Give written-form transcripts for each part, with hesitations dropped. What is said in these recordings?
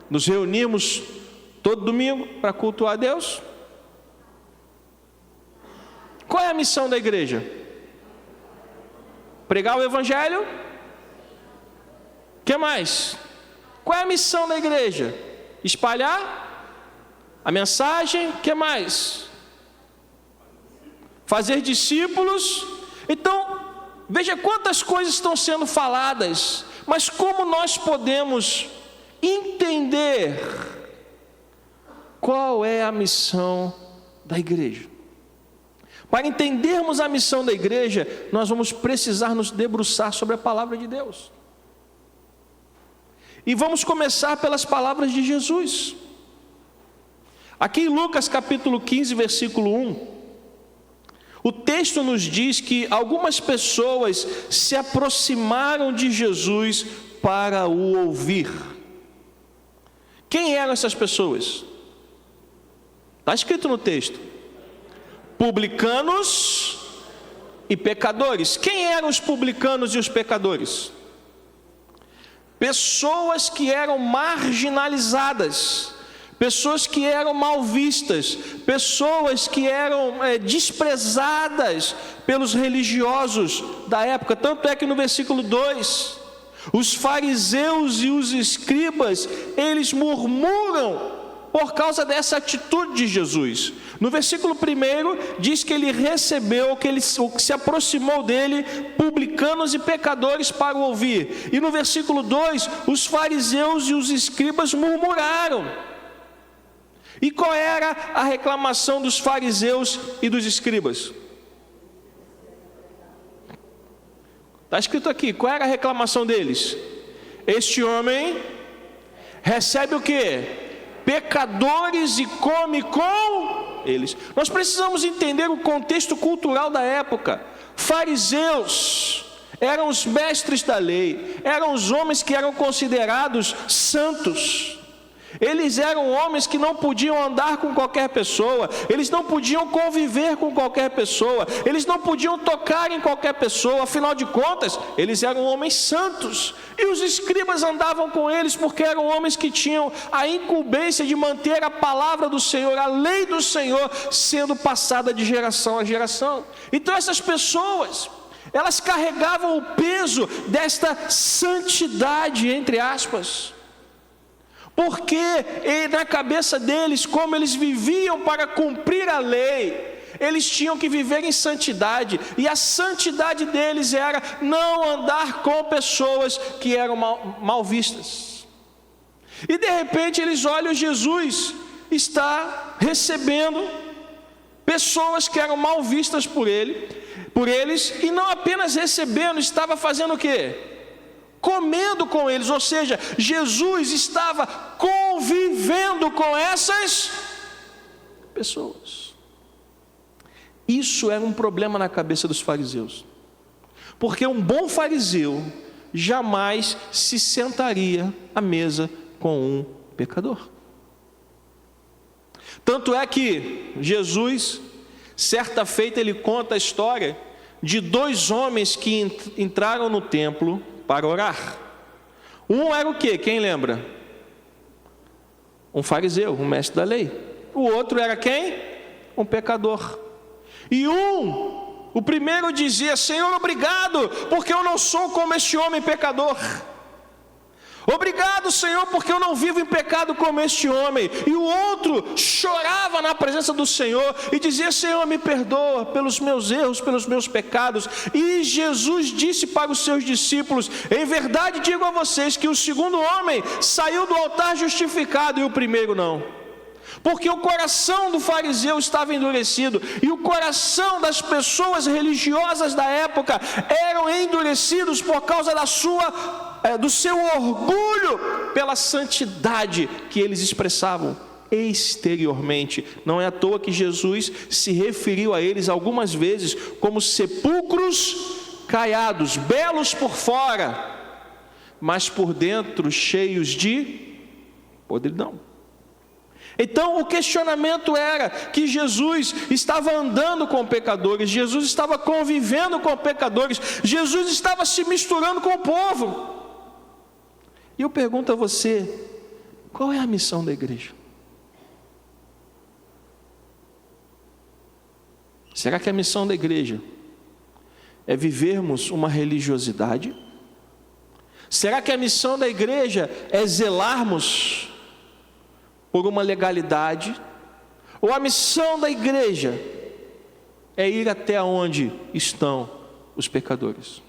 nos reunirmos todo domingo para cultuar a Deus? Qual é a missão da igreja? Pregar o evangelho? O que mais? Qual é a missão da igreja? Espalhar a mensagem? O que mais? Fazer discípulos? Então, veja quantas coisas estão sendo faladas, mas como nós podemos entender qual é a missão da igreja? Para entendermos a missão da igreja, nós vamos precisar nos debruçar sobre a palavra de Deus. E vamos começar pelas palavras de Jesus. Aqui em Lucas capítulo 15, versículo 1, o texto nos diz que algumas pessoas se aproximaram de Jesus para o ouvir. Quem eram essas pessoas? Está escrito no texto: publicanos e pecadores. Quem eram os publicanos e os pecadores? Pessoas que eram marginalizadas, pessoas que eram mal vistas, pessoas que eram desprezadas pelos religiosos da época. Tanto é que no versículo 2, os fariseus e os escribas, eles murmuram por causa dessa atitude de Jesus. No versículo 1 diz que ele recebeu, que se aproximou dele, publicanos e pecadores para o ouvir. E no versículo 2, os fariseus e os escribas murmuraram. E qual era a reclamação dos fariseus e dos escribas? Está escrito aqui, qual era a reclamação deles? Este homem recebe o quê? Pecadores e come com eles. Nós precisamos entender o contexto cultural da época. Fariseus eram os mestres da lei, eram os homens que eram considerados santos. Eles eram homens que não podiam andar com qualquer pessoa, eles não podiam conviver com qualquer pessoa, eles não podiam tocar em qualquer pessoa. Afinal de contas, eles eram homens santos. E os escribas andavam com eles porque eram homens que tinham a incumbência de manter a palavra do Senhor, a lei do Senhor, sendo passada de geração a geração. Então essas pessoas, elas carregavam o peso desta santidade, entre aspas. Porque na cabeça deles, como eles viviam para cumprir a lei, eles tinham que viver em santidade, e a santidade deles era não andar com pessoas que eram mal vistas. E de repente eles olham, Jesus está recebendo pessoas que eram mal vistas por eles, e não apenas recebendo, estava fazendo o quê? Comendo com eles. Ou seja, Jesus estava convivendo com essas pessoas. Isso era um problema na cabeça dos fariseus, porque um bom fariseu jamais se sentaria à mesa com um pecador. Tanto é que Jesus, certa feita, ele conta a história de dois homens que entraram no templo para orar. Um era o quê? Quem lembra? Um fariseu, um mestre da lei. O outro era quem? Um pecador. E o primeiro dizia: Senhor, obrigado, porque eu não sou como este homem pecador. Obrigado, Senhor, porque eu não vivo em pecado como este homem. E o outro chorava na presença do Senhor e dizia: Senhor, me perdoa pelos meus erros, pelos meus pecados. E Jesus disse para os seus discípulos: em verdade digo a vocês que o segundo homem saiu do altar justificado e o primeiro não. Porque o coração do fariseu estava endurecido, e o coração das pessoas religiosas da época eram endurecidos por causa do seu orgulho pela santidade que eles expressavam exteriormente. Não é à toa que Jesus se referiu a eles algumas vezes como sepulcros caiados, belos por fora, mas por dentro cheios de podridão. Então o questionamento era que Jesus estava andando com pecadores, Jesus estava convivendo com pecadores, Jesus estava se misturando com o povo. E eu pergunto a você: Qual é a missão da igreja? Será que a missão da igreja é vivermos uma religiosidade? Será que a missão da igreja é zelarmos por uma legalidade? Ou a missão da igreja é ir até onde estão os pecadores?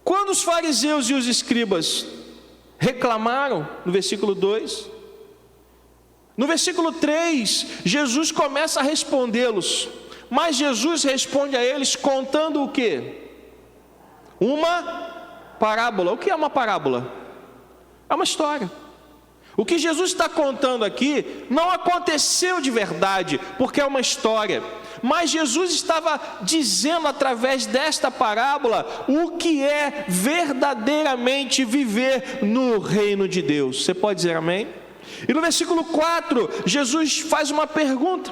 Quando os fariseus e os escribas reclamaram, no versículo 2, no versículo 3, Jesus começa a respondê-los, mas Jesus responde a eles contando o quê? Uma parábola. O que é uma parábola? É uma história. O que Jesus está contando aqui não aconteceu de verdade, porque é uma história. Mas Jesus estava dizendo através desta parábola o que é verdadeiramente viver no reino de Deus. Você pode dizer amém? E no versículo 4, Jesus faz uma pergunta.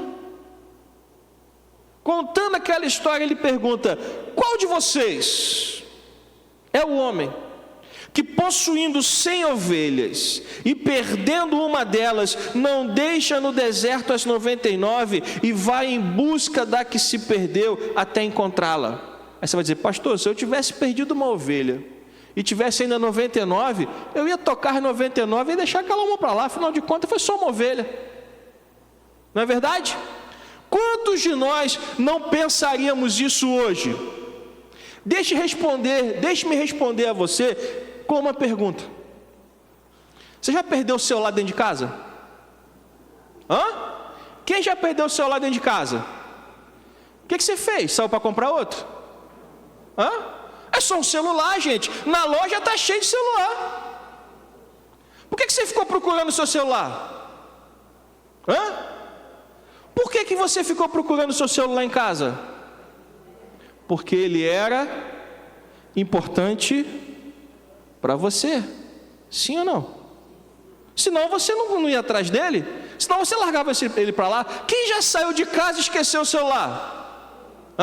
Contando aquela história, ele pergunta: qual de vocês é o homem que, possuindo 100 ovelhas e perdendo uma delas, não deixa no deserto as 99 e vai em busca da que se perdeu até encontrá-la? Aí você vai dizer: pastor, se eu tivesse perdido uma ovelha e tivesse ainda 99, eu ia tocar 99 e deixar aquela uma para lá, afinal de contas foi só uma ovelha. Não é verdade? Quantos de nós não pensaríamos isso hoje? Deixe-me responder a você com uma pergunta. Você já perdeu o celular dentro de casa? Quem já perdeu o celular dentro de casa? O que você fez? Saiu para comprar outro? É só um celular, gente. Na loja está cheio de celular. Por que você ficou procurando o seu celular? Por que você ficou procurando o seu celular em casa? Porque ele era importante para você. Sim ou não? Senão você não ia atrás dele. Senão você largava ele para lá. Quem já saiu de casa e esqueceu o celular?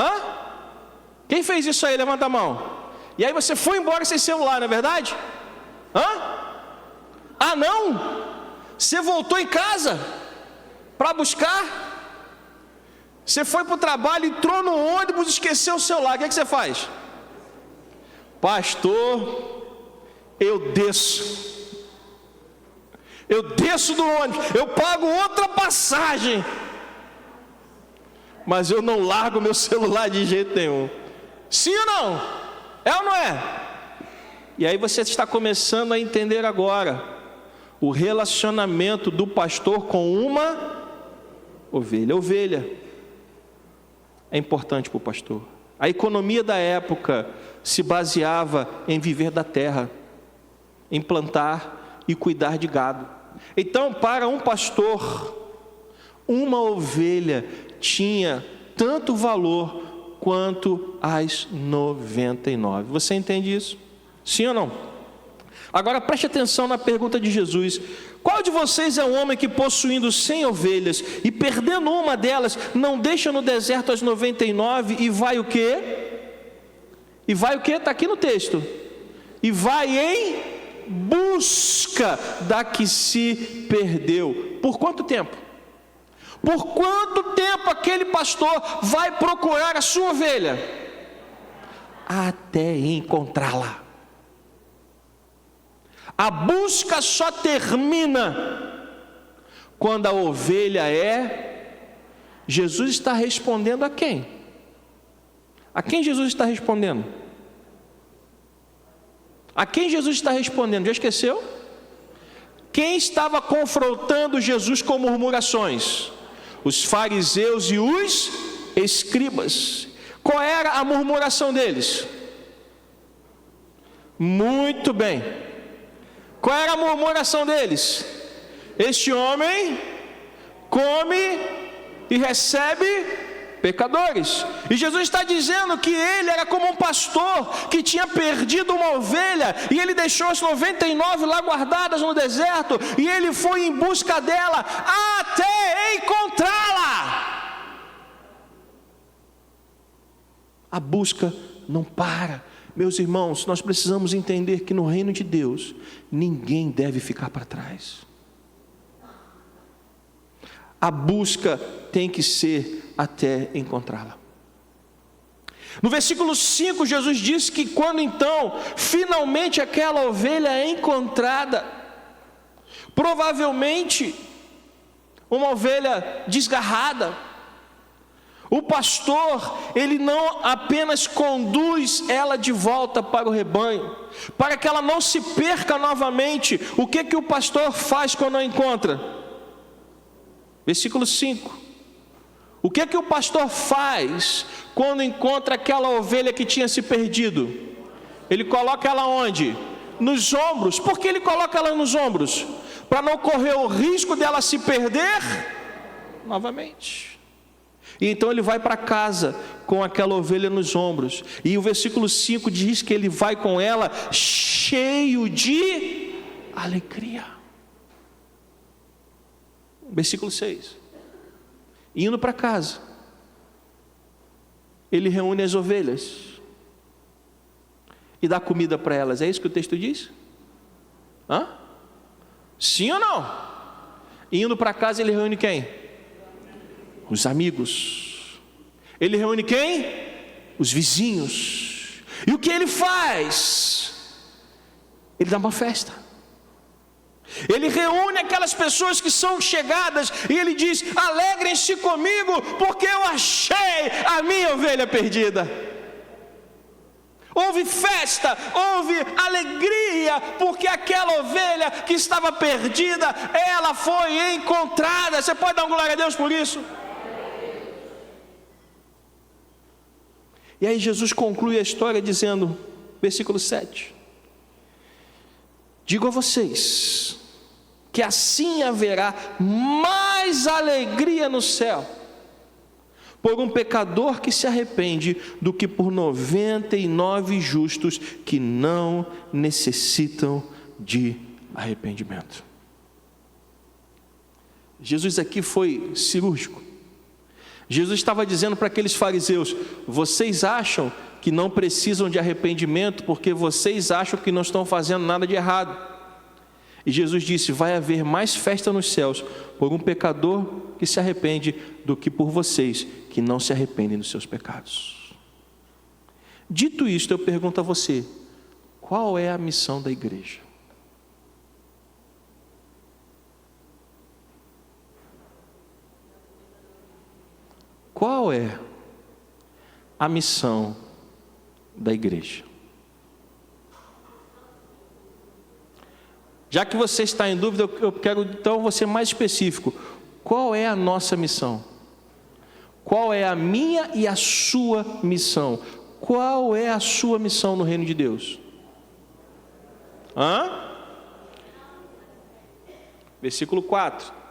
Quem fez isso aí? Levanta a mão. E aí você foi embora sem celular, não é verdade? Não? Você voltou em casa para buscar? Você foi para o trabalho, entrou no ônibus, esqueceu o celular. O que você faz? Pastor, eu desço do ônibus, eu pago outra passagem, mas eu não largo meu celular de jeito nenhum. Sim ou não? É ou não é? E aí você está começando a entender agora o relacionamento do pastor com uma ovelha. Ovelha é importante para o pastor. A economia da época se baseava em viver da terra, em plantar e cuidar de gado. Então, para um pastor, uma ovelha tinha tanto valor quanto as 99. Você entende isso? Sim ou não? Agora preste atenção na pergunta de Jesus: qual de vocês é um homem que, possuindo 100 ovelhas e perdendo uma delas, não deixa no deserto as 99 e vai o quê? E vai o quê? Está aqui no texto. E vai em busca da que se perdeu. Por quanto tempo? Por quanto tempo aquele pastor vai procurar a sua ovelha? Até encontrá-la. A busca só termina quando a ovelha é... Jesus está respondendo a quem? A quem Jesus está respondendo? A quem Jesus está respondendo? Já esqueceu? Quem estava confrontando Jesus com murmurações? Os fariseus e os escribas. Qual era a murmuração deles? Muito bem. Qual era a murmuração deles? Este homem come e recebe pecadores. E Jesus está dizendo que ele era como um pastor que tinha perdido uma ovelha e ele deixou as 99 lá guardadas no deserto e ele foi em busca dela até encontrá-la. A busca não para. Meus irmãos, nós precisamos entender que no reino de Deus, ninguém deve ficar para trás. A busca tem que ser até encontrá-la. No versículo 5, Jesus diz que quando então, finalmente aquela ovelha é encontrada, provavelmente uma ovelha desgarrada, o pastor, ele não apenas conduz ela de volta para o rebanho, para que ela não se perca novamente. O que o pastor faz quando a encontra? Versículo 5. O que o pastor faz quando encontra aquela ovelha que tinha se perdido? Ele coloca ela onde? Nos ombros. Por que ele coloca ela nos ombros? Para não correr o risco dela se perder novamente. E então ele vai para casa com aquela ovelha nos ombros. E o versículo 5 diz que ele vai com ela cheio de alegria. Versículo 6. Indo para casa, ele reúne as ovelhas e dá comida para elas. É isso que o texto diz? Hã? Sim ou não? Indo para casa, ele reúne quem? Os amigos. Ele reúne quem? Os vizinhos. E o que ele faz? Ele dá uma festa. Ele reúne aquelas pessoas que são chegadas e ele diz: alegrem-se comigo, porque eu achei a minha ovelha perdida. Houve festa, houve alegria, porque aquela ovelha que estava perdida, ela foi encontrada. Você pode dar uma glória a Deus por isso? E aí Jesus conclui a história dizendo, versículo 7: digo a vocês que assim haverá mais alegria no céu por um pecador que se arrepende do que por 99 justos que não necessitam de arrependimento. Jesus aqui foi cirúrgico. Jesus estava dizendo para aqueles fariseus: vocês acham que não precisam de arrependimento porque vocês acham que não estão fazendo nada de errado. E Jesus disse: vai haver mais festa nos céus por um pecador que se arrepende do que por vocês que não se arrependem dos seus pecados. Dito isto, eu pergunto a você: qual é a missão da igreja? Qual é a missão da igreja? Já que você está em dúvida, eu quero então ser mais específico. Qual é a nossa missão? Qual é a minha e a sua missão? Qual é a sua missão no reino de Deus? Versículo 4.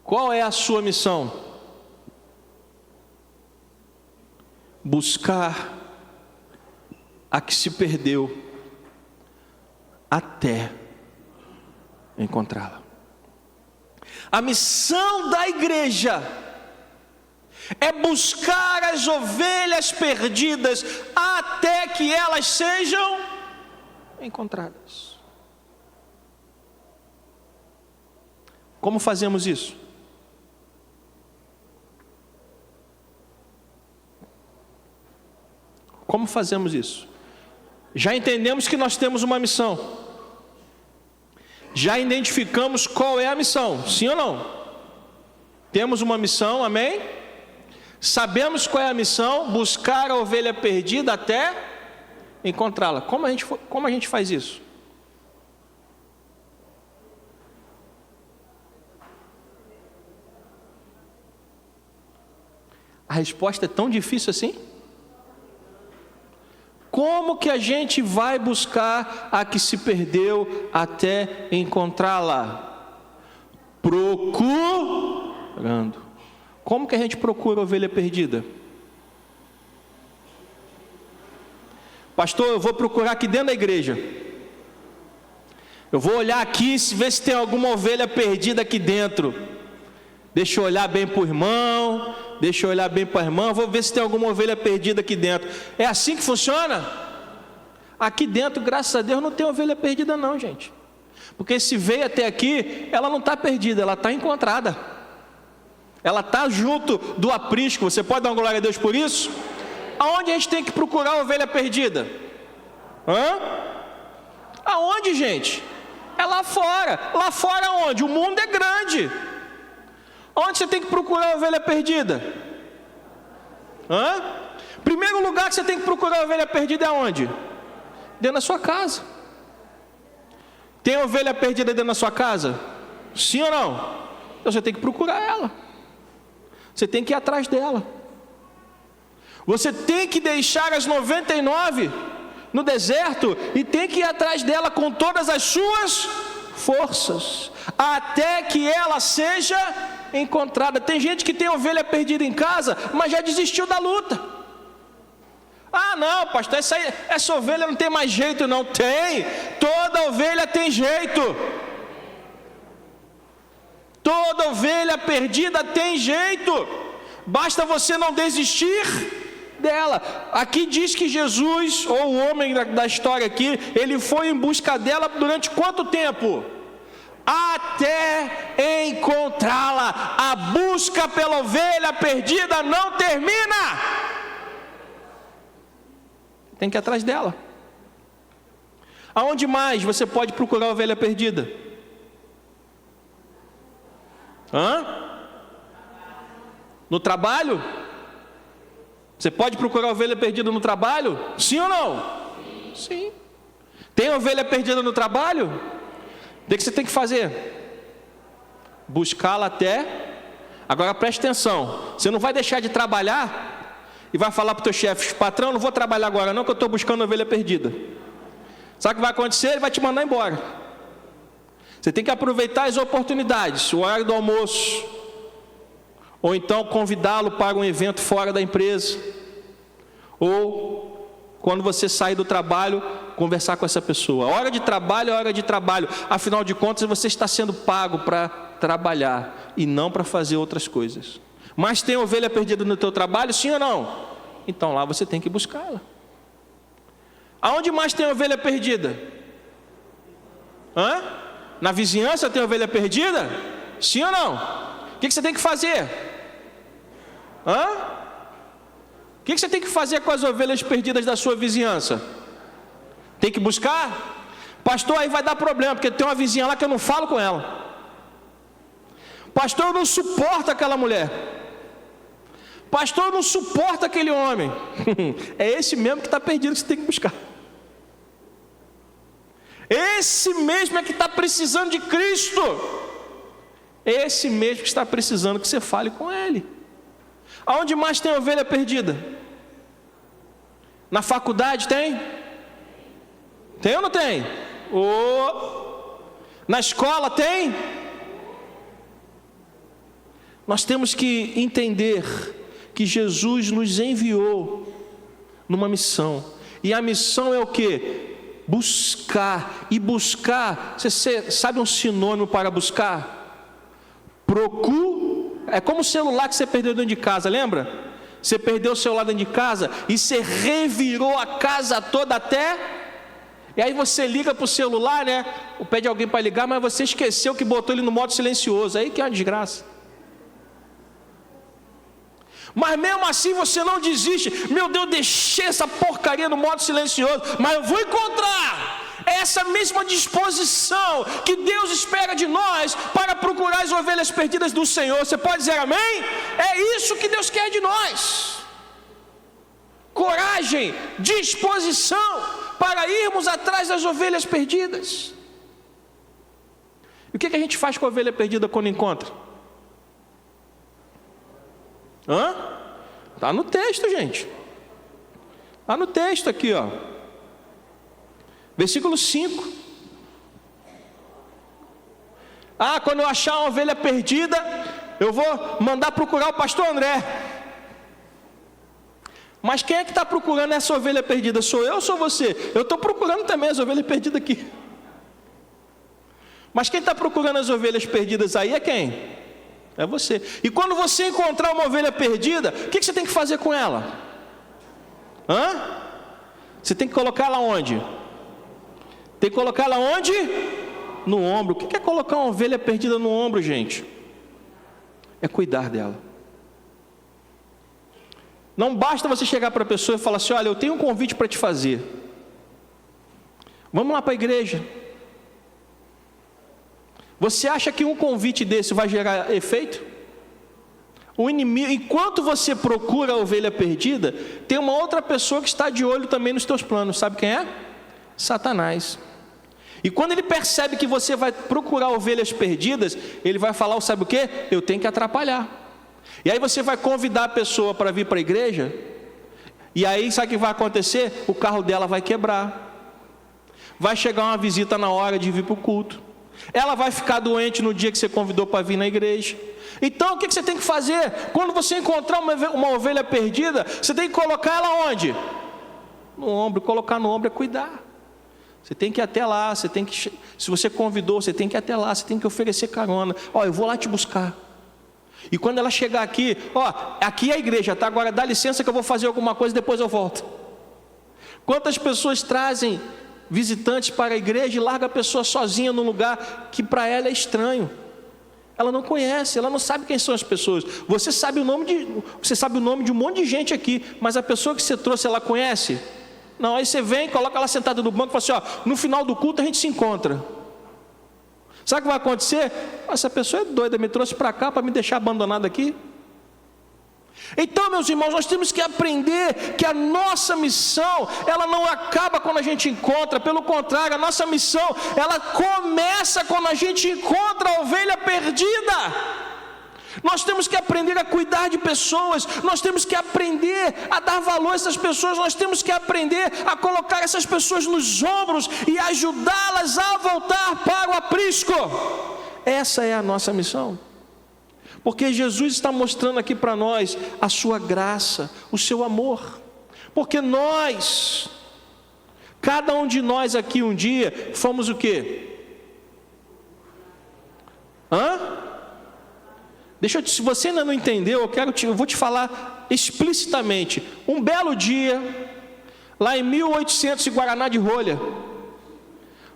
Qual é a sua missão? Buscar a que se perdeu até encontrá-la. A missão da igreja é buscar as ovelhas perdidas até que elas sejam encontradas. Como fazemos isso? Como fazemos isso? Já entendemos que nós temos uma missão. Já identificamos qual é a missão, sim ou não? Temos uma missão, amém? Sabemos qual é a missão: buscar a ovelha perdida até encontrá-la. Como a gente faz isso? A resposta é tão difícil assim? Como que a gente vai buscar a que se perdeu até encontrá-la? Procurando. Como que a gente procura a ovelha perdida? Pastor, eu vou procurar aqui dentro da igreja. Eu vou olhar aqui, ver se tem alguma ovelha perdida aqui dentro. Deixa eu olhar bem para o irmão, deixa eu olhar bem para a irmã, vou ver se tem alguma ovelha perdida aqui dentro. É assim que funciona? Aqui dentro, graças a Deus, não tem ovelha perdida não, gente. Porque se veio até aqui, ela não está perdida, ela está encontrada. Ela está junto do aprisco. Você pode dar uma glória a Deus por isso? Aonde a gente tem que procurar a ovelha perdida? Aonde, gente? É lá fora. Lá fora onde? O mundo é grande. Onde você tem que procurar a ovelha perdida? Primeiro lugar que você tem que procurar a ovelha perdida é onde? Dentro da sua casa. Tem ovelha perdida dentro da sua casa? Sim ou não? Então você tem que procurar ela. Você tem que ir atrás dela. Você tem que deixar as 99 no deserto e tem que ir atrás dela com todas as suas forças, até que ela seja encontrada. Tem gente que tem ovelha perdida em casa, mas já desistiu da luta. Não, pastor, essa ovelha não tem mais jeito. Não tem. Toda ovelha tem jeito. Toda ovelha perdida tem jeito. Basta você não desistir dela. Aqui diz que Jesus, ou o homem da história aqui, ele foi em busca dela durante quanto tempo? Até encontrá-la. A busca pela ovelha perdida não termina. Tem que ir atrás dela. Aonde mais você pode procurar a ovelha perdida? No trabalho? Você pode procurar a ovelha perdida no trabalho? Sim ou não? Sim. Tem ovelha perdida no trabalho? O que você tem que fazer? Buscá-la até... Agora preste atenção. Você não vai deixar de trabalhar e vai falar para o teu chefe: patrão, não vou trabalhar agora não, que eu estou buscando a ovelha perdida. Sabe o que vai acontecer? Ele vai te mandar embora. Você tem que aproveitar as oportunidades, o horário do almoço, ou então convidá-lo para um evento fora da empresa, ou quando você sair do trabalho, conversar com essa pessoa. Hora de trabalho é hora de trabalho. Afinal de contas, você está sendo pago para trabalhar e não para fazer outras coisas. Mas tem ovelha perdida no teu trabalho, sim ou não? Então lá você tem que buscá-la. Aonde mais tem ovelha perdida? Na vizinhança tem ovelha perdida? Sim ou não? O que você tem que fazer? O que você tem que fazer com as ovelhas perdidas da sua vizinhança? Tem que buscar? Pastor, aí vai dar problema, porque tem uma vizinha lá que eu não falo com ela. Pastor, eu não suporto aquela mulher. Pastor, eu não suporto aquele homem. É esse mesmo que está perdido que você tem que buscar. Esse mesmo é que está precisando de Cristo. Esse mesmo que está precisando que você fale com Ele. Aonde mais tem ovelha perdida? Na faculdade tem? Tem ou não tem? Na escola tem? Nós temos que entender que Jesus nos enviou numa missão. E a missão é o quê? Buscar. E buscar, você sabe um sinônimo para buscar? É como o celular que você perdeu dentro de casa, lembra? Você perdeu o celular dentro de casa e você revirou a casa toda até... E aí você liga para o celular, né? Ou pede alguém para ligar, mas você esqueceu que botou ele no modo silencioso. Aí que é uma desgraça. Mas mesmo assim você não desiste. Meu Deus, deixei essa porcaria no modo silencioso, mas eu vou encontrar. É essa mesma disposição que Deus espera de nós para procurar as ovelhas perdidas do Senhor. Você pode dizer amém? É isso que Deus quer de nós. Coragem, disposição para irmos atrás das ovelhas perdidas. E o que a gente faz com a ovelha perdida quando encontra? Está no texto, gente. Está no texto aqui, ó. Versículo 5. Quando eu achar uma ovelha perdida, eu vou mandar procurar o pastor André. Mas quem é que está procurando essa ovelha perdida? Sou eu ou sou você? Eu estou procurando também as ovelhas perdidas aqui. Mas quem está procurando as ovelhas perdidas aí é quem? É você. E quando você encontrar uma ovelha perdida, o que você tem que fazer com ela? Você tem que colocar ela onde? Tem que colocar ela onde? No ombro. O que é colocar uma ovelha perdida no ombro, gente? É cuidar dela. Não basta você chegar para a pessoa e falar assim: olha, eu tenho um convite para te fazer. Vamos lá para a igreja. Você acha que um convite desse vai gerar efeito? O inimigo, enquanto você procura a ovelha perdida, tem uma outra pessoa que está de olho também nos teus planos. Sabe quem é? Satanás. E quando ele percebe que você vai procurar ovelhas perdidas, ele vai falar, sabe o quê? Eu tenho que atrapalhar. E aí você vai convidar a pessoa para vir para a igreja, e aí sabe o que vai acontecer? O carro dela vai quebrar. Vai chegar uma visita na hora de vir para o culto. Ela vai ficar doente no dia que você convidou para vir na igreja. Então o que você tem que fazer? Quando você encontrar uma ovelha perdida, você tem que colocar ela onde? No ombro. Colocar no ombro é cuidar. Você tem que ir até lá, se você convidou, você tem que ir até lá, você tem que oferecer carona. Eu vou lá te buscar. E quando ela chegar aqui, aqui é a igreja, tá? Agora dá licença que eu vou fazer alguma coisa, depois eu volto. Quantas pessoas trazem visitantes para a igreja e larga a pessoa sozinha num lugar que para ela é estranho? Ela não conhece, ela não sabe quem são as pessoas. Você sabe o nome de um monte de gente aqui, mas a pessoa que você trouxe, ela conhece? Não, aí você vem, coloca ela sentada no banco e fala assim: no final do culto a gente se encontra. Sabe o que vai acontecer? Essa pessoa é doida, me trouxe para cá para me deixar abandonado aqui. Então, meus irmãos, nós temos que aprender que a nossa missão, ela não acaba quando a gente encontra. Pelo contrário, a nossa missão, ela começa quando a gente encontra a ovelha perdida. Nós temos que aprender a cuidar de pessoas, nós temos que aprender a dar valor a essas pessoas, nós temos que aprender a colocar essas pessoas nos ombros e ajudá-las a voltar para o aprisco. Essa é a nossa missão. Porque Jesus está mostrando aqui para nós a sua graça, o seu amor. Porque nós, cada um de nós aqui um dia, fomos o quê? Se você ainda não entendeu, eu vou te falar explicitamente. Um belo dia, lá em 1800 em Guaraná de Rolha,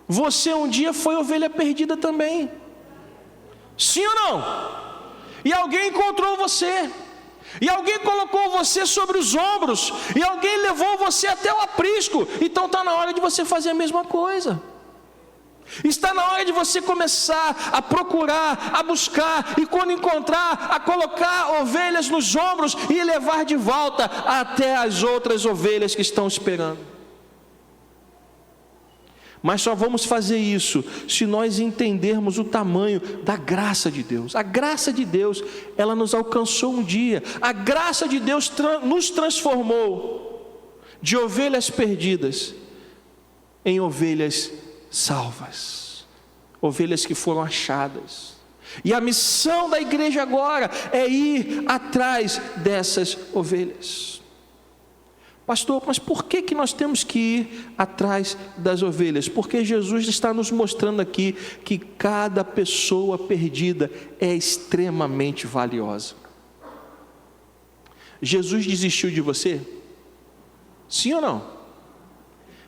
você um dia foi ovelha perdida também. Sim ou não? E alguém encontrou você, e alguém colocou você sobre os ombros, e alguém levou você até o aprisco. Então está na hora de você fazer a mesma coisa. Está na hora de você começar a procurar, a buscar, e quando encontrar, a colocar ovelhas nos ombros e levar de volta até as outras ovelhas que estão esperando. Mas só vamos fazer isso se nós entendermos o tamanho da graça de Deus. A graça de Deus, ela nos alcançou um dia. A graça de Deus nos transformou de ovelhas perdidas em ovelhas salvas, ovelhas que foram achadas. E a missão da igreja agora é ir atrás dessas ovelhas. Pastor, mas por que nós temos que ir atrás das ovelhas? Porque Jesus está nos mostrando aqui que cada pessoa perdida é extremamente valiosa. Jesus desistiu de você? Sim ou não?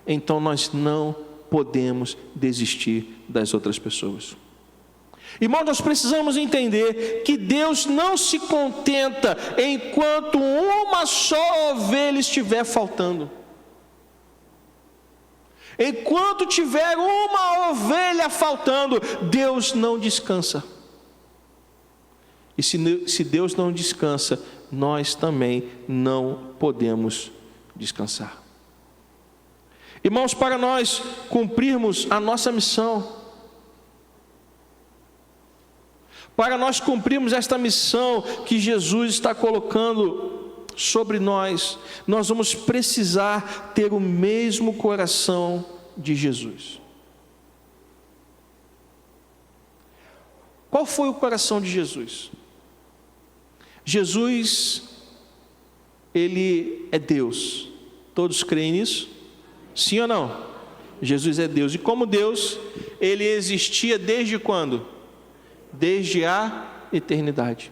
Então nós não podemos desistir das outras pessoas. Irmãos, nós precisamos entender que Deus não se contenta enquanto uma só ovelha estiver faltando. Enquanto tiver uma ovelha faltando, Deus não descansa. E se Deus não descansa, nós também não podemos descansar. Irmãos, para nós cumprirmos a nossa missão, para nós cumprirmos esta missão que Jesus está colocando sobre nós, nós vamos precisar ter o mesmo coração de Jesus. Qual foi o coração de Jesus? Jesus, Ele é Deus. Todos creem nisso? Sim ou não? Jesus é Deus. E como Deus, Ele existia desde quando? Desde a eternidade.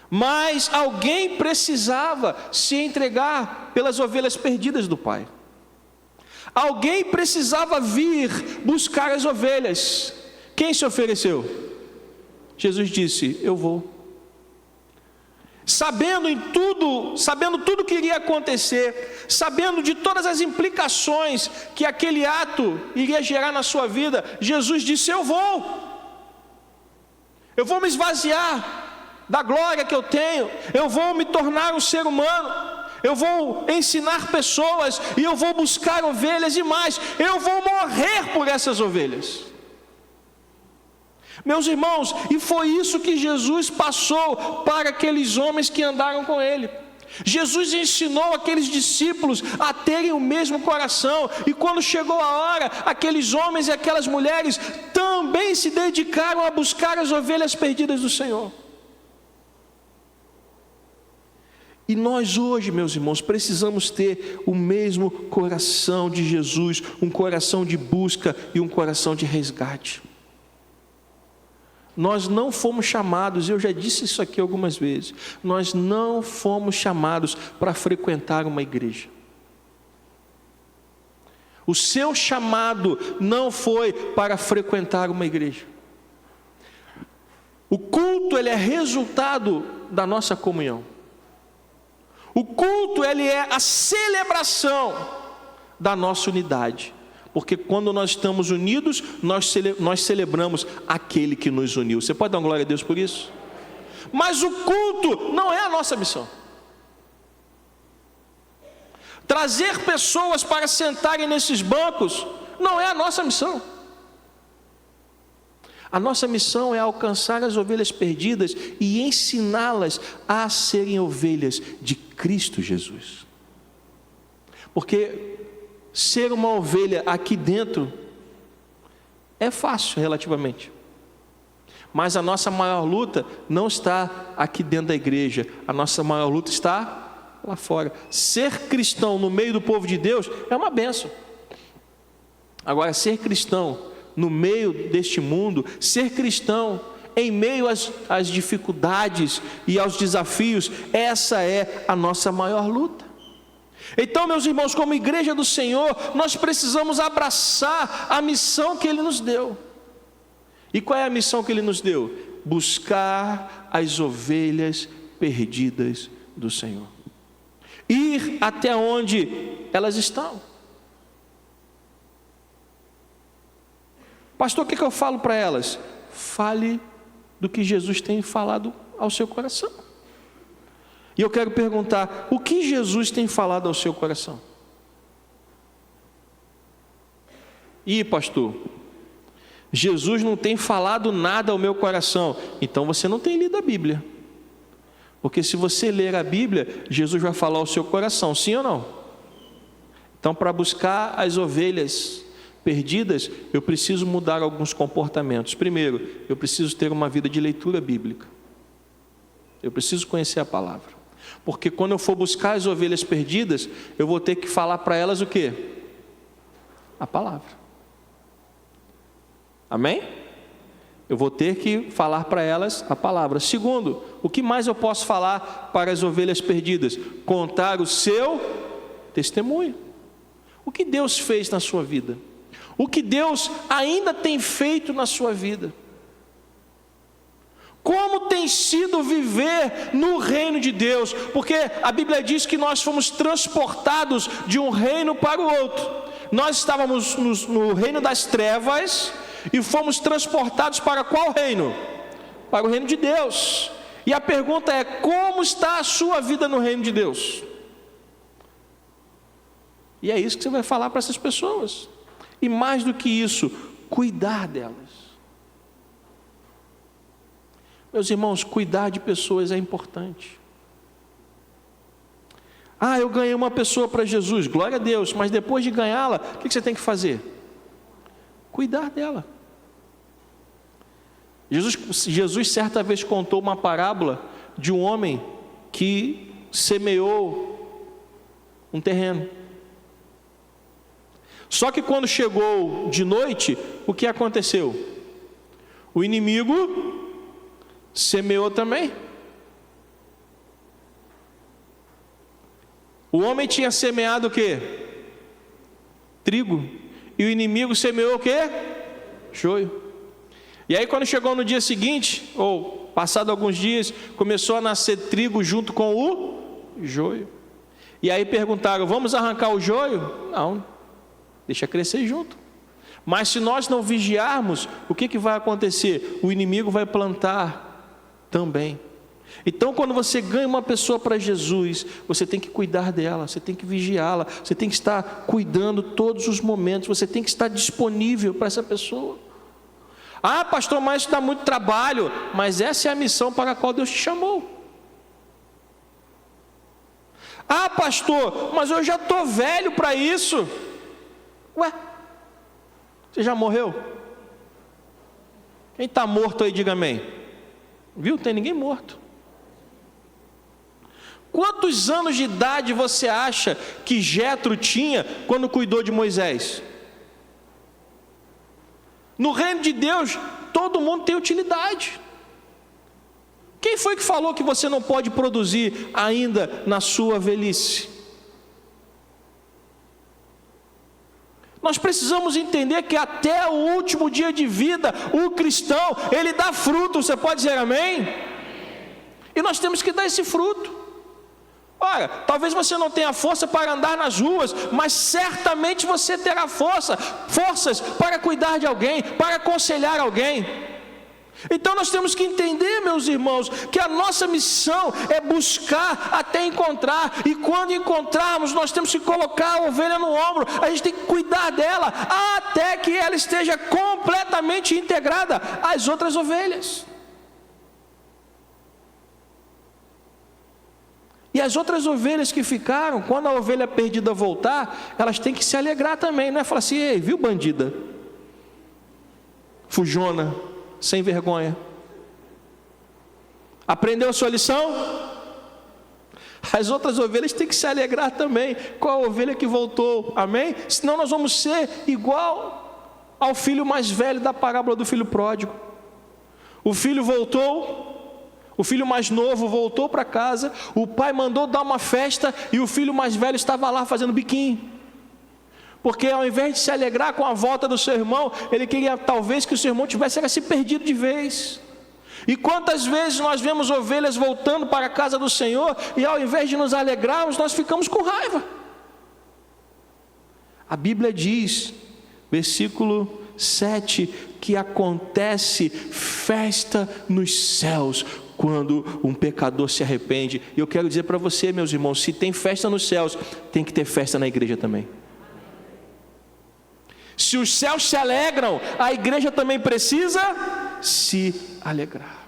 Mas alguém precisava se entregar pelas ovelhas perdidas do Pai. Alguém precisava vir buscar as ovelhas. Quem se ofereceu? Jesus disse: eu vou. Sabendo tudo que iria acontecer, sabendo de todas as implicações que aquele ato iria gerar na sua vida, Jesus disse: eu vou me esvaziar da glória que eu tenho, eu vou me tornar um ser humano, eu vou ensinar pessoas, e eu vou buscar ovelhas, e mais, eu vou morrer por essas ovelhas. Meus irmãos, e foi isso que Jesus passou para aqueles homens que andaram com ele. Jesus ensinou aqueles discípulos a terem o mesmo coração, e quando chegou a hora, aqueles homens e aquelas mulheres também se dedicaram a buscar as ovelhas perdidas do Senhor. E nós hoje, meus irmãos, precisamos ter o mesmo coração de Jesus, um coração de busca e um coração de resgate. Nós não fomos chamados, eu já disse isso aqui algumas vezes, nós não fomos chamados para frequentar uma igreja. O seu chamado não foi para frequentar uma igreja. O culto, ele é resultado da nossa comunhão. O culto, ele é a celebração da nossa unidade. Porque quando nós estamos unidos, nós celebramos aquele que nos uniu. Você pode dar uma glória a Deus por isso? Mas o culto não é a nossa missão. Trazer pessoas para sentarem nesses bancos não é a nossa missão. A nossa missão é alcançar as ovelhas perdidas e ensiná-las a serem ovelhas de Cristo Jesus. Porque ser uma ovelha aqui dentro é fácil relativamente. Mas a nossa maior luta não está aqui dentro da igreja. A nossa maior luta está lá fora. Ser cristão no meio do povo de Deus é uma bênção. Agora, ser cristão no meio deste mundo, ser cristão em meio às dificuldades e aos desafios, essa é a nossa maior luta. Então, meus irmãos, como igreja do Senhor, nós precisamos abraçar a missão que Ele nos deu. E qual é a missão que Ele nos deu? Buscar as ovelhas perdidas do Senhor. Ir até onde elas estão. Pastor, o que eu falo para elas? Fale do que Jesus tem falado ao seu coração. E eu quero perguntar, o que Jesus tem falado ao seu coração? Pastor, Jesus não tem falado nada ao meu coração. Então você não tem lido a Bíblia. Porque se você ler a Bíblia, Jesus vai falar ao seu coração, sim ou não? Então, para buscar as ovelhas perdidas, eu preciso mudar alguns comportamentos. Primeiro, eu preciso ter uma vida de leitura bíblica. Eu preciso conhecer a palavra. Porque quando eu for buscar as ovelhas perdidas, eu vou ter que falar para elas o quê? A palavra. Amém? Eu vou ter que falar para elas a palavra. Segundo, o que mais eu posso falar para as ovelhas perdidas? Contar o seu testemunho. O que Deus fez na sua vida? O que Deus ainda tem feito na sua vida? Como tem sido viver no reino de Deus? Porque a Bíblia diz que nós fomos transportados de um reino para o outro. Nós estávamos no reino das trevas e fomos transportados para qual reino? Para o reino de Deus. E a pergunta é: como está a sua vida no reino de Deus? E é isso que você vai falar para essas pessoas. E mais do que isso, cuidar delas. Meus irmãos, cuidar de pessoas é importante. Eu ganhei uma pessoa para Jesus, glória a Deus, mas depois de ganhá-la, o que você tem que fazer? Cuidar dela. Jesus certa vez contou uma parábola de um homem que semeou um terreno. Só que quando chegou de noite, o que aconteceu? O inimigo semeou também. O homem tinha semeado o quê? Trigo. E o inimigo semeou o quê? Joio. E aí quando chegou no dia seguinte, ou passado alguns dias, começou a nascer trigo junto com o joio. E aí perguntaram, vamos arrancar o joio? Não, deixa crescer junto. Mas se nós não vigiarmos, o que vai acontecer? O inimigo vai plantar também. Então quando você ganha uma pessoa para Jesus, você tem que cuidar dela, você tem que vigiá-la, você tem que estar cuidando todos os momentos, você tem que estar disponível para essa pessoa. Ah, pastor, mas isso dá muito trabalho. Mas essa é a missão para a qual Deus te chamou. Ah, pastor, mas eu já estou velho para isso. Ué, você já morreu? Quem está morto aí, diga amém. Viu? Tem ninguém morto. Quantos anos de idade você acha que Jetro tinha quando cuidou de Moisés? No reino de Deus, todo mundo tem utilidade. Quem foi que falou que você não pode produzir ainda na sua velhice? Nós precisamos entender que até o último dia de vida, o cristão, ele dá fruto, você pode dizer amém? E nós temos que dar esse fruto. Olha, talvez você não tenha força para andar nas ruas, mas certamente você terá forças para cuidar de alguém, para aconselhar alguém. Então nós temos que entender, meus irmãos, que a nossa missão é buscar até encontrar, e quando encontrarmos, nós temos que colocar a ovelha no ombro, a gente tem que cuidar dela, até que ela esteja completamente integrada às outras ovelhas. E as outras ovelhas que ficaram, quando a ovelha perdida voltar, elas têm que se alegrar também, não é falar assim, ei, viu bandida? Fujona, sem vergonha. Aprendeu a sua lição? As outras ovelhas têm que se alegrar também com a ovelha que voltou, amém? Senão nós vamos ser igual ao filho mais velho da parábola do filho pródigo. O filho voltou, o filho mais novo voltou para casa, o pai mandou dar uma festa e o filho mais velho estava lá fazendo biquinho. Porque ao invés de se alegrar com a volta do seu irmão, ele queria talvez que o seu irmão tivesse se perdido de vez. E quantas vezes nós vemos ovelhas voltando para a casa do Senhor e ao invés de nos alegrarmos, nós ficamos com raiva. A Bíblia diz, versículo 7, que acontece festa nos céus quando um pecador se arrepende. E eu quero dizer para você, meus irmãos, se tem festa nos céus, tem que ter festa na igreja também. Se os céus se alegram, a igreja também precisa se alegrar.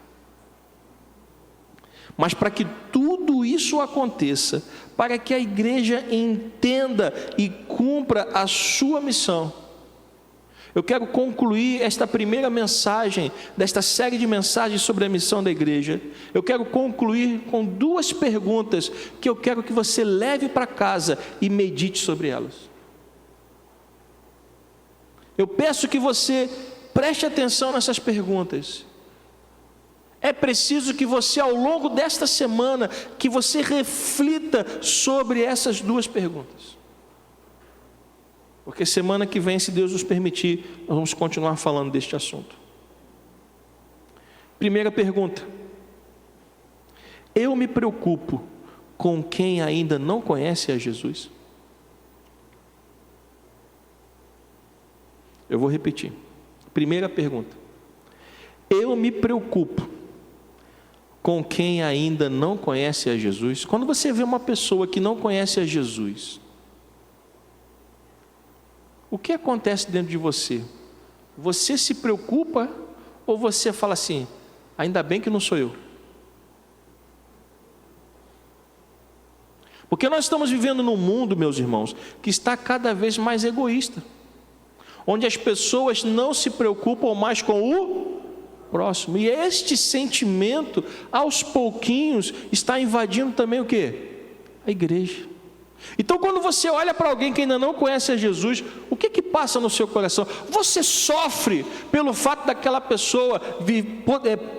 Mas para que tudo isso aconteça, para que a igreja entenda e cumpra a sua missão, eu quero concluir esta primeira mensagem, desta série de mensagens sobre a missão da igreja. Eu quero concluir com duas perguntas que eu quero que você leve para casa e medite sobre elas. Eu peço que você preste atenção nessas perguntas. É preciso que você, ao longo desta semana, que você reflita sobre essas duas perguntas. Porque semana que vem, se Deus nos permitir, nós vamos continuar falando deste assunto. Primeira pergunta: eu me preocupo com quem ainda não conhece a Jesus? Eu vou repetir. Primeira pergunta: eu me preocupo com quem ainda não conhece a Jesus? Quando você vê uma pessoa que não conhece a Jesus, o que acontece dentro de você? Você se preocupa ou você fala assim, ainda bem que não sou eu? Porque nós estamos vivendo num mundo, meus irmãos, que está cada vez mais egoísta, onde as pessoas não se preocupam mais com o próximo, e este sentimento, aos pouquinhos, está invadindo também o quê? A igreja. Então, quando você olha para alguém que ainda não conhece a Jesus, o que passa no seu coração? Você sofre pelo fato daquela pessoa,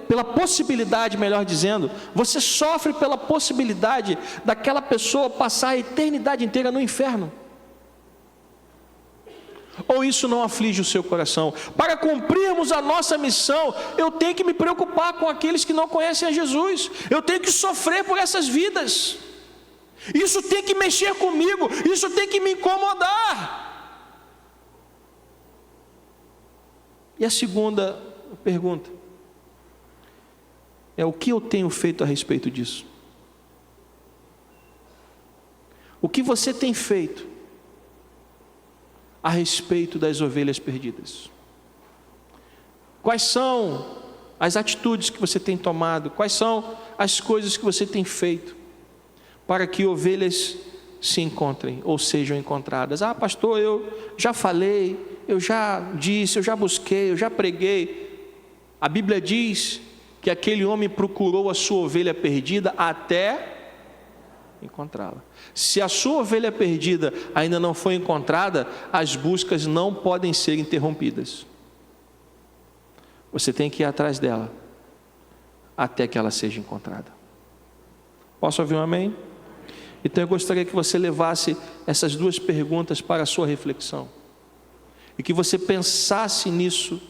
pela possibilidade, melhor dizendo, você sofre pela possibilidade daquela pessoa passar a eternidade inteira no inferno? Ou isso não aflige o seu coração? Para cumprirmos a nossa missão, eu tenho que me preocupar com aqueles que não conhecem a Jesus, eu tenho que sofrer por essas vidas. Isso tem que mexer comigo, isso tem que me incomodar. E a segunda pergunta é: o que eu tenho feito a respeito disso? O que você tem feito a respeito das ovelhas perdidas? Quais são as atitudes que você tem tomado? Quais são as coisas que você tem feito para que ovelhas se encontrem ou sejam encontradas? Ah, pastor, eu já falei, eu já disse, eu já busquei, eu já preguei. A Bíblia diz que aquele homem procurou a sua ovelha perdida até encontrá-la. Se a sua ovelha perdida ainda não foi encontrada, as buscas não podem ser interrompidas. Você tem que ir atrás dela até que ela seja encontrada. Posso ouvir um amém? Então eu gostaria que você levasse essas duas perguntas para a sua reflexão, e que você pensasse nisso,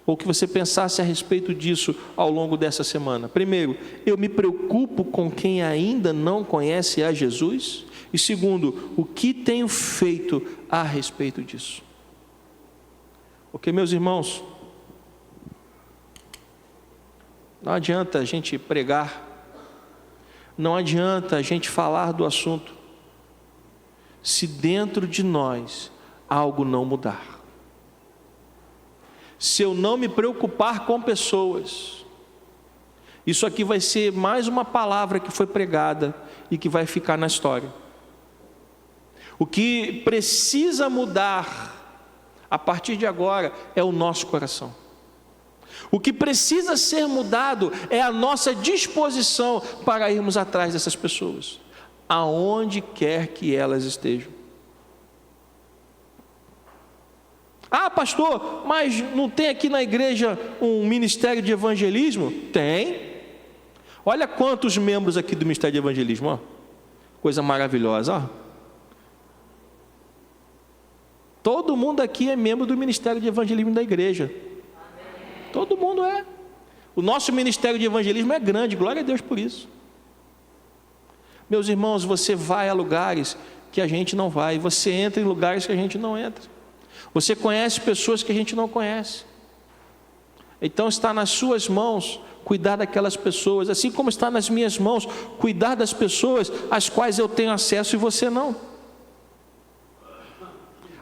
ou que você pensasse a respeito disso ao longo dessa semana. Primeiro, eu me preocupo com quem ainda não conhece a Jesus? E segundo, o que tenho feito a respeito disso? Porque, meus irmãos, não adianta a gente pregar, não adianta a gente falar do assunto, se dentro de nós algo não mudar. Se eu não me preocupar com pessoas, isso aqui vai ser mais uma palavra que foi pregada e que vai ficar na história. O que precisa mudar a partir de agora é o nosso coração. O que precisa ser mudado é a nossa disposição para irmos atrás dessas pessoas, aonde quer que elas estejam. Ah, pastor, mas não tem aqui na igreja um ministério de evangelismo? Tem. Olha quantos membros aqui do ministério de evangelismo, ó. Coisa maravilhosa, ó. Todo mundo aqui é membro do ministério de evangelismo da igreja. Todo mundo é. O nosso ministério de evangelismo é grande, glória a Deus por isso. Meus irmãos, você vai a lugares que a gente não vai, você entra em lugares que a gente não entra. Você conhece pessoas que a gente não conhece. Então está nas suas mãos cuidar daquelas pessoas, assim como está nas minhas mãos cuidar das pessoas às quais eu tenho acesso e você não.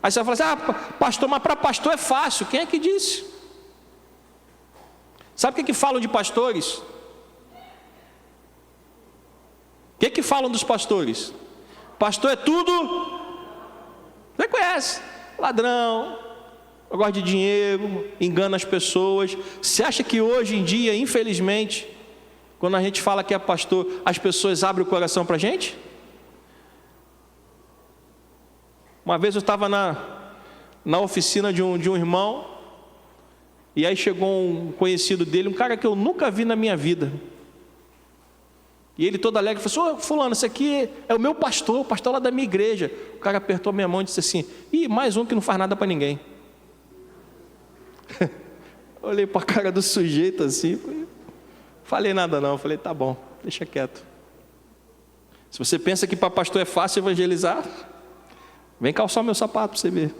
Aí você vai falar assim: ah, pastor, mas para pastor é fácil. Quem é que disse? Sabe o que falam de pastores? O que falam dos pastores? Pastor é tudo. Você conhece? Ladrão, gosta de dinheiro, engana as pessoas. Você acha que hoje em dia, infelizmente, quando a gente fala que é pastor, as pessoas abrem o coração para a gente? Uma vez eu estava na oficina de um irmão, e aí chegou um conhecido dele, um cara que eu nunca vi na minha vida. E ele todo alegre falou assim: ô fulano, esse aqui é o meu pastor, o pastor lá da minha igreja. O cara apertou minha mão e disse assim: ih, mais um que não faz nada para ninguém. Olhei para a cara do sujeito assim, falei nada não, falei: tá bom, deixa quieto. Se você pensa que para pastor é fácil evangelizar, vem calçar meu sapato para você ver.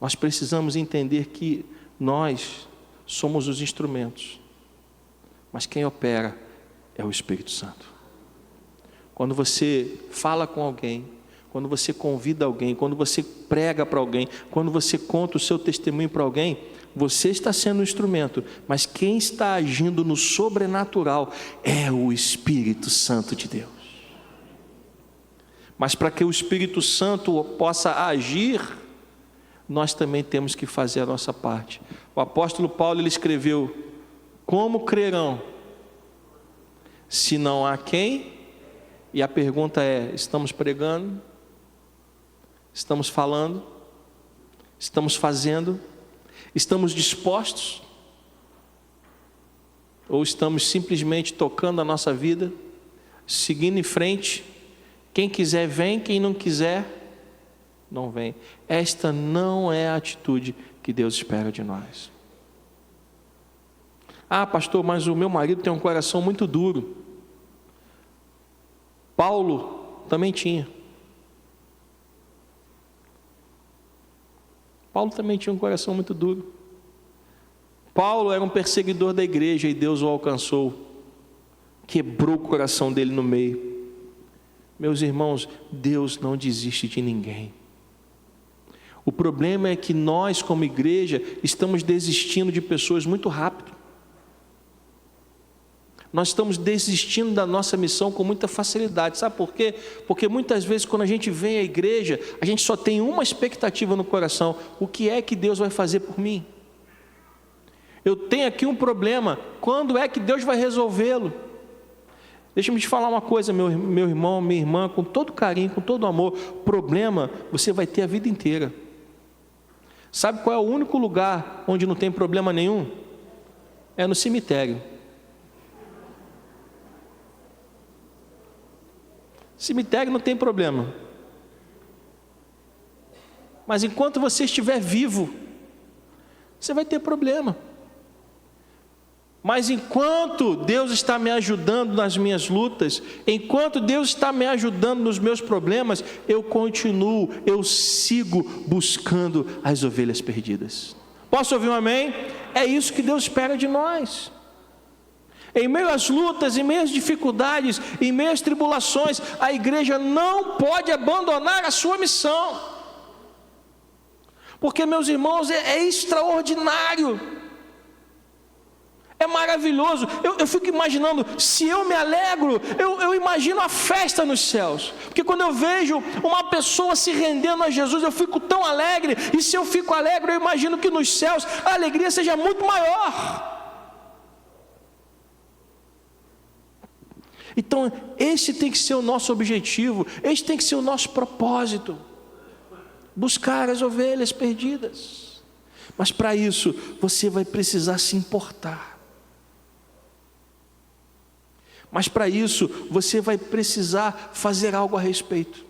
Nós precisamos entender que nós somos os instrumentos, mas quem opera é o Espírito Santo. Quando você fala com alguém, quando você convida alguém, quando você prega para alguém, quando você conta o seu testemunho para alguém, você está sendo um instrumento, mas quem está agindo no sobrenatural é o Espírito Santo de Deus. Mas para que o Espírito Santo possa agir, nós também temos que fazer a nossa parte. O apóstolo Paulo, ele escreveu: como crerão Se não há quem? E a pergunta é: estamos pregando? Estamos falando? Estamos fazendo? Estamos dispostos? Ou estamos simplesmente tocando a nossa vida, seguindo em frente? Quem quiser vem, quem não quiser não vem. Esta não é a atitude que Deus espera de nós. Ah, pastor, mas o meu marido tem um coração muito duro. Paulo também tinha. Paulo também tinha um coração muito duro. Paulo era um perseguidor da igreja e Deus o alcançou. Quebrou o coração dele no meio. Meus irmãos, Deus não desiste de ninguém. O problema é que nós, como igreja, estamos desistindo de pessoas muito rápido. Nós estamos desistindo da nossa missão com muita facilidade. Sabe por quê? Porque muitas vezes quando a gente vem à igreja, a gente só tem uma expectativa no coração: o que é que Deus vai fazer por mim? Eu tenho aqui um problema, quando é que Deus vai resolvê-lo? Deixa-me te falar uma coisa, meu irmão, minha irmã, com todo carinho, com todo amor: problema você vai ter a vida inteira. Sabe qual é o único lugar onde não tem problema nenhum? É no cemitério. Cemitério não tem problema. Mas enquanto você estiver vivo, você vai ter problema. Mas enquanto Deus está me ajudando nas minhas lutas, enquanto Deus está me ajudando nos meus problemas, eu continuo, eu sigo buscando as ovelhas perdidas. Posso ouvir um amém? É isso que Deus espera de nós. Em meio às lutas, em meio às dificuldades, em meio às tribulações, a igreja não pode abandonar a sua missão. Porque, meus irmãos, é extraordinário. É maravilhoso. Eu fico imaginando, se eu me alegro, eu imagino a festa nos céus. Porque quando eu vejo uma pessoa se rendendo a Jesus, eu fico tão alegre. E se eu fico alegre, eu imagino que nos céus a alegria seja muito maior. Então, esse tem que ser o nosso objetivo, esse tem que ser o nosso propósito: buscar as ovelhas perdidas. Mas para isso, você vai precisar se importar. Mas para isso, você vai precisar fazer algo a respeito.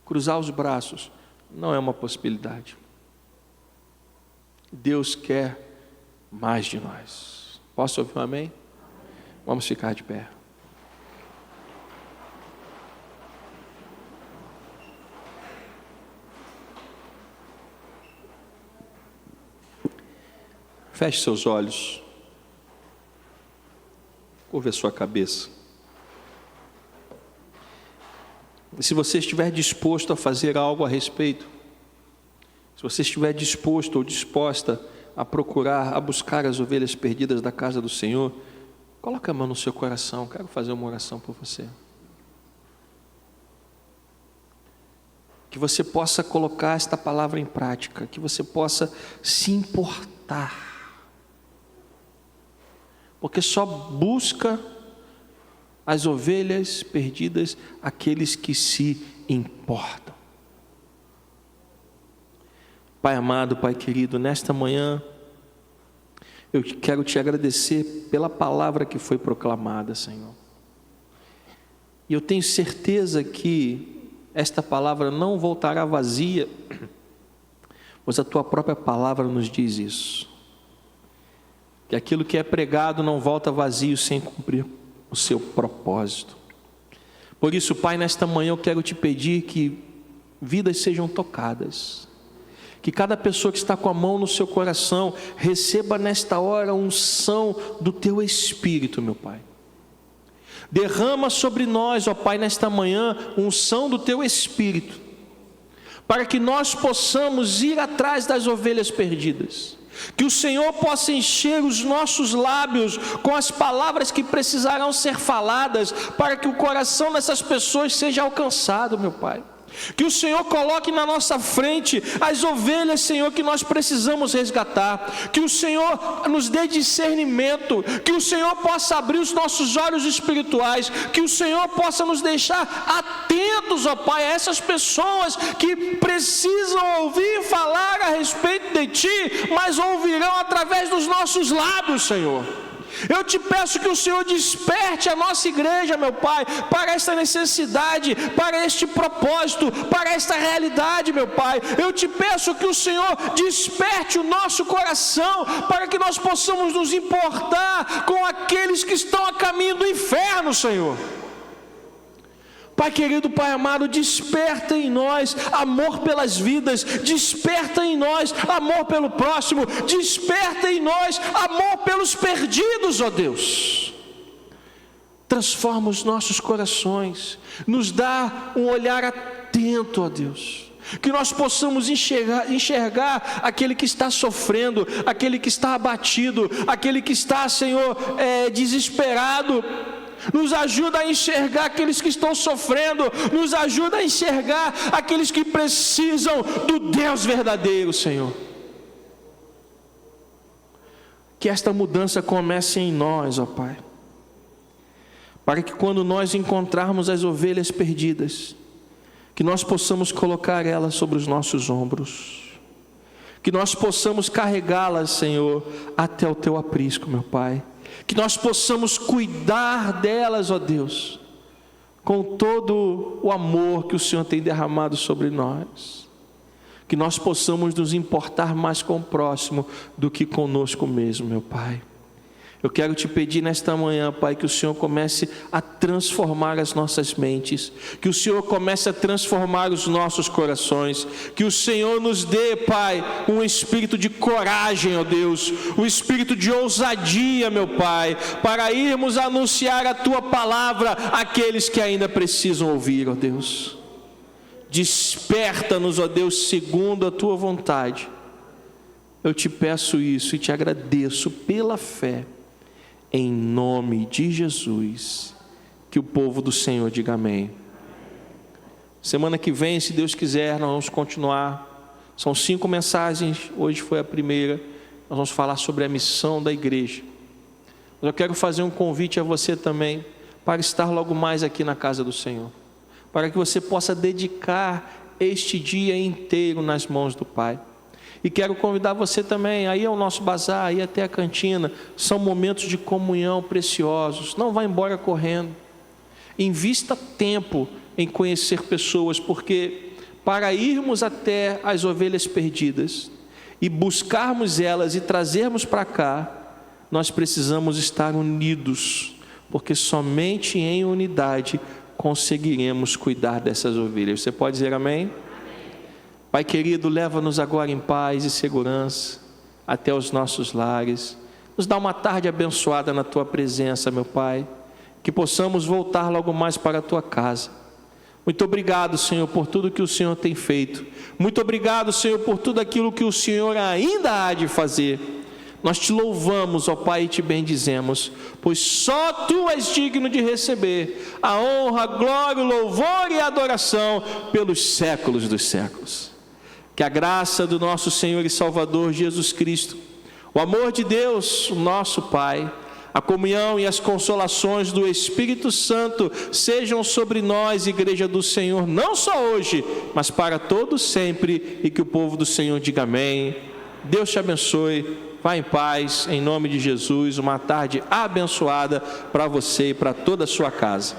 Cruzar os braços não é uma possibilidade. Deus quer mais de nós. Posso ouvir um amém? Vamos ficar de pé. Feche seus olhos. Curva a sua cabeça. E se você estiver disposto a fazer algo a respeito, se você estiver disposto ou disposta a procurar, a buscar as ovelhas perdidas da casa do Senhor, coloque a mão no seu coração. Quero fazer uma oração por você. Que você possa colocar esta palavra em prática, que você possa se importar. Porque só busca as ovelhas perdidas aqueles que se importam. Pai amado, Pai querido, nesta manhã eu quero te agradecer pela palavra que foi proclamada, Senhor. E eu tenho certeza que esta palavra não voltará vazia, pois a tua própria palavra nos diz isso. Que aquilo que é pregado não volta vazio sem cumprir o seu propósito. Por isso, Pai, nesta manhã eu quero te pedir que vidas sejam tocadas. Que cada pessoa que está com a mão no seu coração receba nesta hora a unção do teu Espírito, meu Pai. Derrama sobre nós, ó Pai, nesta manhã, unção do teu Espírito, para que nós possamos ir atrás das ovelhas perdidas. Que o Senhor possa encher os nossos lábios com as palavras que precisarão ser faladas, para que o coração dessas pessoas seja alcançado, meu Pai. Que o Senhor coloque na nossa frente as ovelhas, Senhor, que nós precisamos resgatar. Que o Senhor nos dê discernimento. Que o Senhor possa abrir os nossos olhos espirituais. Que o Senhor possa nos deixar atentos, ó Pai, a essas pessoas que precisam ouvir falar a respeito de Ti, mas ouvirão através dos nossos lábios, Senhor. Eu te peço que o Senhor desperte a nossa igreja, meu Pai, para esta necessidade, para este propósito, para esta realidade, meu Pai. Eu te peço que o Senhor desperte o nosso coração, para que nós possamos nos importar com aqueles que estão a caminho do inferno, Senhor. Pai querido, Pai amado, desperta em nós amor pelas vidas, desperta em nós amor pelo próximo, desperta em nós amor pelos perdidos, ó Deus. Transforma os nossos corações, nos dá um olhar atento, ó Deus. Que nós possamos enxergar aquele que está sofrendo, aquele que está abatido, aquele que está, Senhor, desesperado. Nos ajuda a enxergar aqueles que estão sofrendo, nos ajuda a enxergar aqueles que precisam do Deus verdadeiro, Senhor. Que esta mudança comece em nós, ó Pai, para que quando nós encontrarmos as ovelhas perdidas, que nós possamos colocar elas sobre os nossos ombros, que nós possamos carregá-las, Senhor, até o Teu aprisco, meu Pai. Que nós possamos cuidar delas, ó Deus, com todo o amor que o Senhor tem derramado sobre nós. Que nós possamos nos importar mais com o próximo do que conosco mesmo, meu Pai. Eu quero te pedir nesta manhã, Pai, que o Senhor comece a transformar as nossas mentes, que o Senhor comece a transformar os nossos corações, que o Senhor nos dê, Pai, um espírito de coragem, ó Deus, um espírito de ousadia, meu Pai, para irmos anunciar a Tua palavra àqueles que ainda precisam ouvir, ó Deus. Desperta-nos, ó Deus, segundo a Tua vontade. Eu te peço isso e te agradeço pela fé. Em nome de Jesus, que o povo do Senhor diga amém. Semana que vem, se Deus quiser, nós vamos continuar. São 5 mensagens, hoje foi a primeira. Nós vamos falar sobre a missão da igreja. Mas eu quero fazer um convite a você também, para estar logo mais aqui na casa do Senhor, para que você possa dedicar este dia inteiro nas mãos do Pai. E quero convidar você também aí ao nosso bazar, aí até a cantina. São momentos de comunhão preciosos. Não vá embora correndo. Invista tempo em conhecer pessoas, porque para irmos até as ovelhas perdidas e buscarmos elas e trazermos para cá, nós precisamos estar unidos, porque somente em unidade conseguiremos cuidar dessas ovelhas. Você pode dizer amém? Pai querido, leva-nos agora em paz e segurança até os nossos lares. Nos dá uma tarde abençoada na Tua presença, meu Pai. Que possamos voltar logo mais para a Tua casa. Muito obrigado, Senhor, por tudo que o Senhor tem feito. Muito obrigado, Senhor, por tudo aquilo que o Senhor ainda há de fazer. Nós te louvamos, ó Pai, e te bendizemos, pois só Tu és digno de receber a honra, a glória, o louvor e a adoração pelos séculos dos séculos. Que a graça do nosso Senhor e Salvador Jesus Cristo, o amor de Deus, o nosso Pai, a comunhão e as consolações do Espírito Santo sejam sobre nós, igreja do Senhor, não só hoje, mas para todos sempre, e que o povo do Senhor diga amém. Deus te abençoe, vá em paz, em nome de Jesus, uma tarde abençoada para você e para toda a sua casa.